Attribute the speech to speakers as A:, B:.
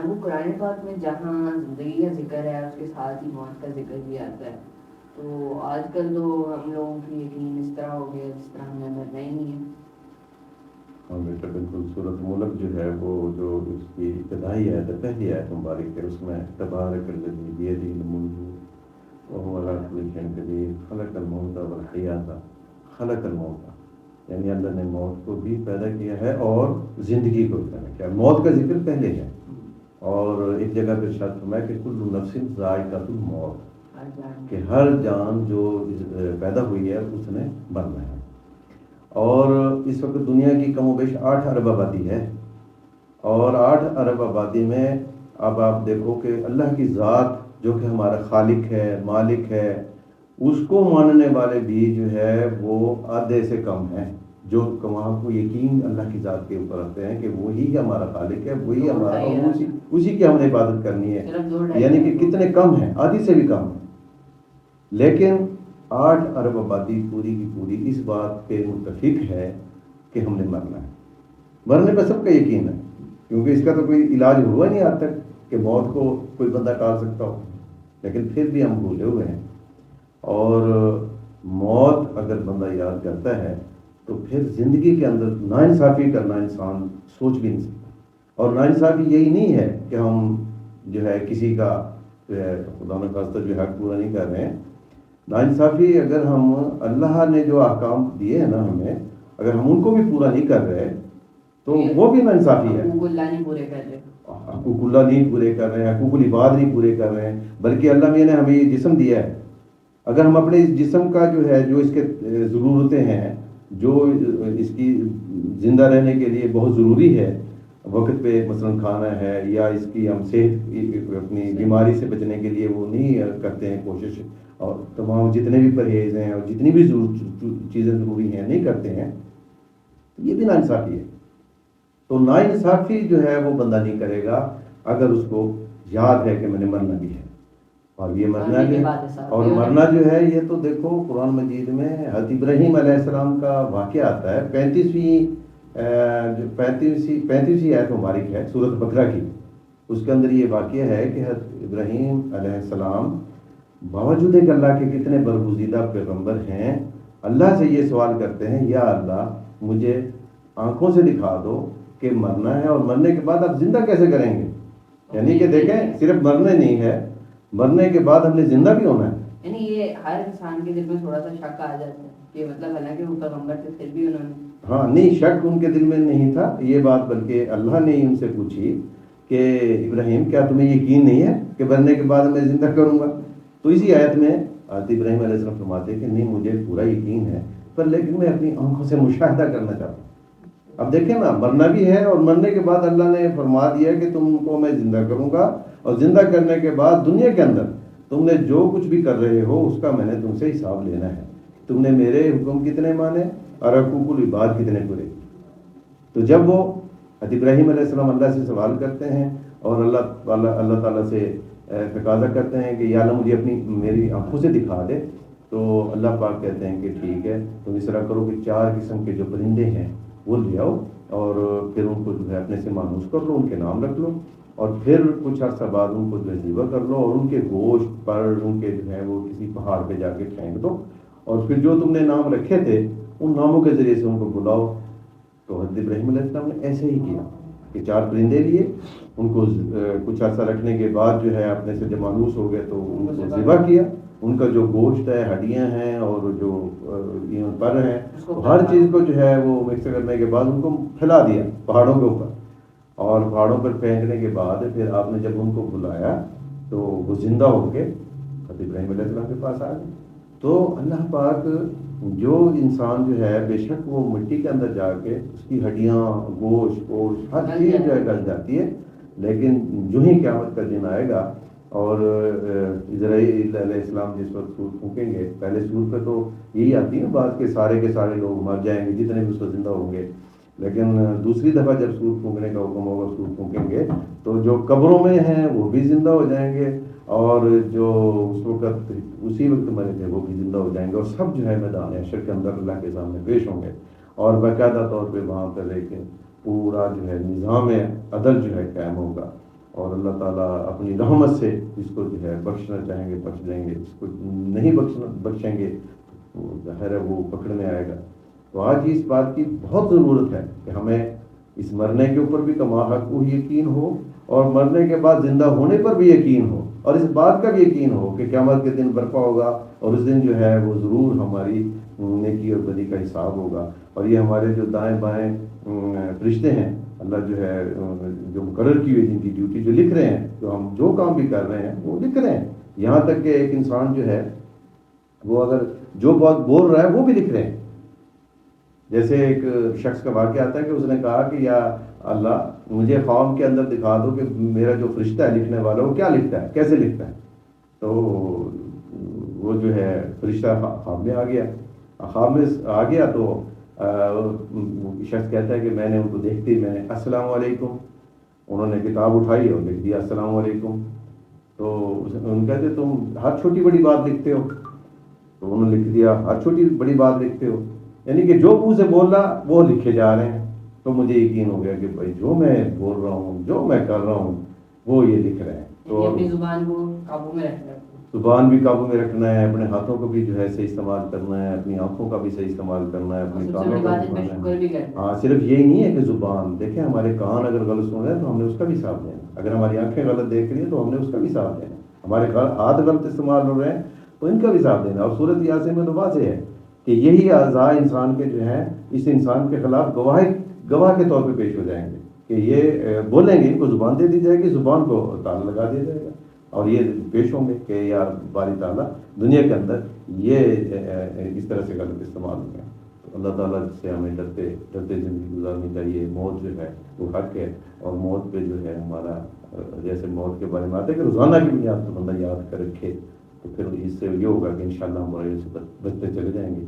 A: وہ قرآن پاک میں جہاں زندگی کا ذکر ہے اس کے ساتھ ہی موت کا ذکر بھی آتا ہے. تو آج کل تو ہم لوگوں کی یقین اس طرح ہو گیا جس طرح ہمیں مرنا ہی نہیں ہے.
B: ہاں بیٹا بالکل. سورۃ ملک جو ہے وہ جو اس کی ابتدائی آیت ہے، پہلی آیت مبارک ہے، اس میں تبارک الذی بیدہ الملک وہو علی کل شیء قدیر خلق الموت والحیاۃ خلق الموت، یعنی اللہ نے موت کو بھی پیدا کیا ہے اور زندگی کو بھی پیدا کیا. موت کا ذکر پہلے ہے، اور ایک جگہ پہ ارشاد فرمایا کہ کل نفس ذائقۃ الموت، کہ ہر جان جو پیدا ہوئی ہے اس نے مرنا ہے. اور اس وقت دنیا کی کم و بیش 8 ارب آبادی ہے، اور 8 ارب آبادی میں اب آپ دیکھو کہ اللہ کی ذات جو کہ ہمارا خالق ہے، مالک ہے، اس کو ماننے والے بھی جو ہے وہ آدھے سے کم ہیں. جو وہاں کو یقین اللہ کی ذات کے اوپر رکھتے ہیں کہ وہی ہمارا خالق ہے، وہی ہمارا، اور اسی کی ہم نے عبادت کرنی ہے، یعنی کہ کتنے کم ہیں، آدھی سے بھی کم ہیں. لیکن 8 ارب آبادی پوری کی پوری اس بات کے متفق ہے کہ ہم نے مرنا ہے. مرنے پہ سب کا یقین ہے، کیونکہ اس کا تو کوئی علاج ہوا نہیں آج تک کہ موت کو کوئی بندہ ٹال سکتا ہو. لیکن پھر بھی ہم بھولے ہوئے ہیں. اور موت اگر بندہ یاد کرتا ہے تو پھر زندگی کے اندر ناانصافی کرنا انسان سوچ بھی نہیں سکتا. اور ناانصافی یہی نہیں ہے کہ ہم جو ہے کسی کا جو ہے خدا نخواستہ جو حق پورا نہیں کر رہے ہیں. ناانصافی اگر ہم اللہ نے جو احکام دیے ہیں نا ہمیں، اگر ہم ان کو بھی پورا نہیں کر رہے تو وہ بھی ناانصافی ہے.
A: حقوق اللہ نہیں پورے کر رہے،
B: حقوق اللہ نہیں پورے کر رہے ہیں، حقوق العباد نہیں پورے کر رہے ہیں. بلکہ اللہ میاں نے ہمیں یہ جسم دیا ہے، اگر ہم اپنے اس جسم کا جو ہے جو اس کے ضرورتیں ہیں، جو اس کی زندہ رہنے کے لیے بہت ضروری ہے، وقت پہ مثلا کھانا ہے، یا اس کی ہم صحت اپنی بیماری سے بچنے کے لیے وہ نہیں کرتے ہیں کوشش، اور تمام جتنے بھی پرہیز ہیں اور جتنی بھی چیزیں ضروری ہیں نہیں کرتے ہیں، تو یہ بھی ناانصافی ہے. تو ناانصافی جو ہے وہ بندہ نہیں کرے گا اگر اس کو یاد ہے کہ میں نے مرنا بھی ہے. اور یہ مرنا جو ہے، اور مرنا جو ہے یہ تو دیکھو قرآن مجید میں حضرت ابراہیم علیہ السلام کا واقعہ آتا ہے. 35ویں آیت مبارک ہے سورۃ بقرہ کی. اس کے اندر یہ واقعہ ہے کہ حضرت ابراہیم علیہ السلام باوجود کہ اللہ کے کتنے برگزیدہ پیغمبر ہیں، اللہ سے یہ سوال کرتے ہیں، یا اللہ مجھے آنکھوں سے دکھا دو کہ مرنا ہے، اور مرنے کے بعد آپ زندہ کیسے کریں گے. یعنی کہ دیکھیں صرف مرنے نہیں ہے، مرنے کے بعد ہم نے زندہ بھی ہونا ہے.
A: یعنی یہ ہر انسان کے دل میں تھوڑا سا شک آ جاتا ہے کہ مطلب حالانکہ وہ پیغمبر تھے پھر بھی انہوں نے،
B: ہاں نہیں، شک ان کے دل میں نہیں تھا یہ بات، بلکہ اللہ نے ان سے پوچھی کہ ابراہیم کیا تمہیں یقین نہیں ہے کہ مرنے کے بعد میں زندہ کروں گا. تو اسی آیت میں حضرت ابراہیم علیہ السلام فرماتے ہیں کہ نہیں مجھے پورا یقین ہے، پر لیکن میں اپنی آنکھوں سے مشاہدہ کرنا چاہتا ہوں. اب دیکھیں نا، مرنا بھی ہے، اور مرنے کے بعد اللہ نے فرما دیا کہ تم کو میں زندہ کروں گا، اور زندہ کرنے کے بعد دنیا کے اندر تم نے جو کچھ بھی کر رہے ہو اس کا میں نے تم سے حساب لینا ہے. تم نے میرے حکم کتنے مانے اور حقوق العباد کتنے پورے. تو جب وہ حضرت ابراہیم علیہ السلام اللہ سے سوال کرتے ہیں اور اللہ تعالیٰ سے تقاضا کرتے ہیں کہ یا اللہ مجھے میری آنکھوں سے دکھا دے، تو اللہ پاک کہتے ہیں کہ ٹھیک ہے، تم اس طرح کرو کہ 4 قسم کے جو پرندے ہیں وہ لے آؤ، اور پھر ان کو جو ہے اپنے سے مانوس کر لو، ان کے نام رکھ لو، اور پھر کچھ عرصہ بعد ان کو جو ہے ذبح کر لو، اور ان کے گوشت پر ان کے جو ہے وہ کسی پہاڑ پہ جا کے پھینک دو، اور پھر جو تم نے نام رکھے تھے ان ناموں کے ذریعے سے ان کو بلاؤ. تو حضرت ابراہیم علیہ السلام نے ایسے ہی کیا کہ 4 پرندے لیے، ان کو کچھ عرصہ رکھنے کے بعد جو ہے اپنے سے جب مانوس ہو گئے تو ان کو ذبح کیا. ان کا جو گوشت ہے، ہڈیاں ہیں اور جو پر ہیں، ہر چیز کو جو ہے وہ مکس کرنے کے بعد ان کو پھیلا دیا پہاڑوں کے اوپر، اور پہاڑوں پر پھینکنے کے بعد پھر آپ نے جب ان کو بلایا تو وہ زندہ ہو کے حضرت ابراہیم علیہ السلام کے پاس آ گئے. تو اللہ پاک جو انسان جو ہے بے شک وہ مٹی کے اندر جا کے اس کی ہڈیاں، گوشت ہر چیز جو ہے گل جاتی ہے، لیکن جو ہی قیامت کا دن آئے گا اور اسرائیل علیہ السلام جس وقت سور پھونکیں گے، پہلے سور پہ تو یہی آتی ہے بات کہ سارے کے سارے لوگ مر جائیں گے جتنے بھی اس وقت زندہ ہوں گے، لیکن دوسری دفعہ جب سور پھونکنے کا حکم ہوگا سور پھونکیں گے تو جو قبروں میں ہیں وہ بھی زندہ ہو جائیں گے، اور جو اس وقت اسی وقت مرے تھے وہ بھی زندہ ہو جائیں گے، اور سب جو ہے میدان حشر کے اندر اللہ کے سامنے پیش ہوں گے، اور باقاعدہ طور پہ وہاں پر ایک پورا جو ہے نظام عدل جو ہے قائم ہوگا، اور اللہ تعالیٰ اپنی رحمت سے جس کو جو ہے بخشنا چاہیں گے بخش دیں گے، جس کو نہیں بخشیں گے تو ظاہر ہے وہ پکڑ میں آئے گا۔ تو آج اس بات کی بہت ضرورت ہے کہ ہمیں اس مرنے کے اوپر بھی کما حق کو یقین ہو، اور مرنے کے بعد زندہ ہونے پر بھی یقین ہو، اور اس بات کا بھی یقین ہو کہ قیامت کے دن برپا ہوگا، اور اس دن جو ہے وہ ضرور ہماری نیکی اور بدی کا حساب ہوگا۔ اور یہ ہمارے جو دائیں بائیں فرشتے ہیں، اللہ جو ہے جو مقرر کی ہوئی جن کی ڈیوٹی جو لکھ رہے ہیں، جو ہم جو کام بھی کر رہے ہیں وہ لکھ رہے ہیں، یہاں تک کہ ایک انسان جو ہے وہ اگر جو بات بول رہا ہے وہ بھی لکھ رہے ہیں۔ جیسے ایک شخص کا واقعہ آتا ہے کہ اس نے کہا کہ یا اللہ مجھے خواب کے اندر دکھا دو کہ میرا جو فرشتہ ہے لکھنے والا وہ کیا لکھتا ہے، کیسے لکھتا ہے۔ تو وہ جو ہے فرشتہ خواب میں آ گیا، خواب میں آ گیا تو شخص کہتا ہے کہ میں نے ان کو دیکھتے ہی میں نے السلام علیکم، انہوں نے کتاب اٹھائی اور لکھ دیا السلام علیکم۔ تو ان کہتے تم ہر چھوٹی بڑی بات لکھتے ہو، تو انہوں نے لکھ دیا ہر چھوٹی بڑی بات لکھتے ہو، یعنی کہ جو منہ سے بول رہا وہ لکھے جا رہے ہیں۔ تو مجھے یقین ہو گیا کہ بھائی جو میں بول رہا ہوں جو میں کر رہا ہوں وہ یہ لکھ رہے ہیں۔ تو
A: اپنی زبان کو قابو میں رکھنا ہے،
B: زبان بھی قابو میں رکھنا ہے، اپنے ہاتھوں کو بھی جو ہے صحیح استعمال کرنا ہے، اپنی آنکھوں کا بھی صحیح استعمال کرنا ہے، اپنے کانوں کا بھی کرنا ہے۔ ہاں صرف یہی نہیں ہے کہ زبان، دیکھیں ہمارے کان اگر غلط سن رہے ہیں تو ہم نے اس کا بھی حساب دینا، اگر ہماری آنکھیں غلط دیکھ رہی ہیں تو ہم نے اس کا بھی حساب دینا، ہمارے ہاتھ غلط استعمال ہو رہے ہیں تو ان کا بھی حساب دینا۔ اور صورت یاسین میں تو واضح ہے کہ یہی اعضاء انسان کے جو ہیں اس انسان کے خلاف گواہ کے طور پہ پیش ہو جائیں گے کہ یہ بولیں گے، ان کو زبان دے دی جائے گی، زبان کو تالا لگا دیا جائے گا، اور یہ پیش ہوں گے کہ یا باری تعالیٰ دنیا کے اندر یہ اس طرح سے غلط استعمال ہو گیا۔ تو اللہ تعالیٰ سے ہمیں ڈرتے زندگی گزارنی چاہیے۔ موت جو ہے وہ حق ہے، اور موت پہ جو ہے ہمارا جیسے موت کے بارے میں آتا ہے کہ روزانہ کی بنیاد پر بندہ یاد کر رکھے، تو پھر اس سے یہ ہوگا کہ انشاءاللہ ہم برائیوں سے بچتے چلے جائیں گے،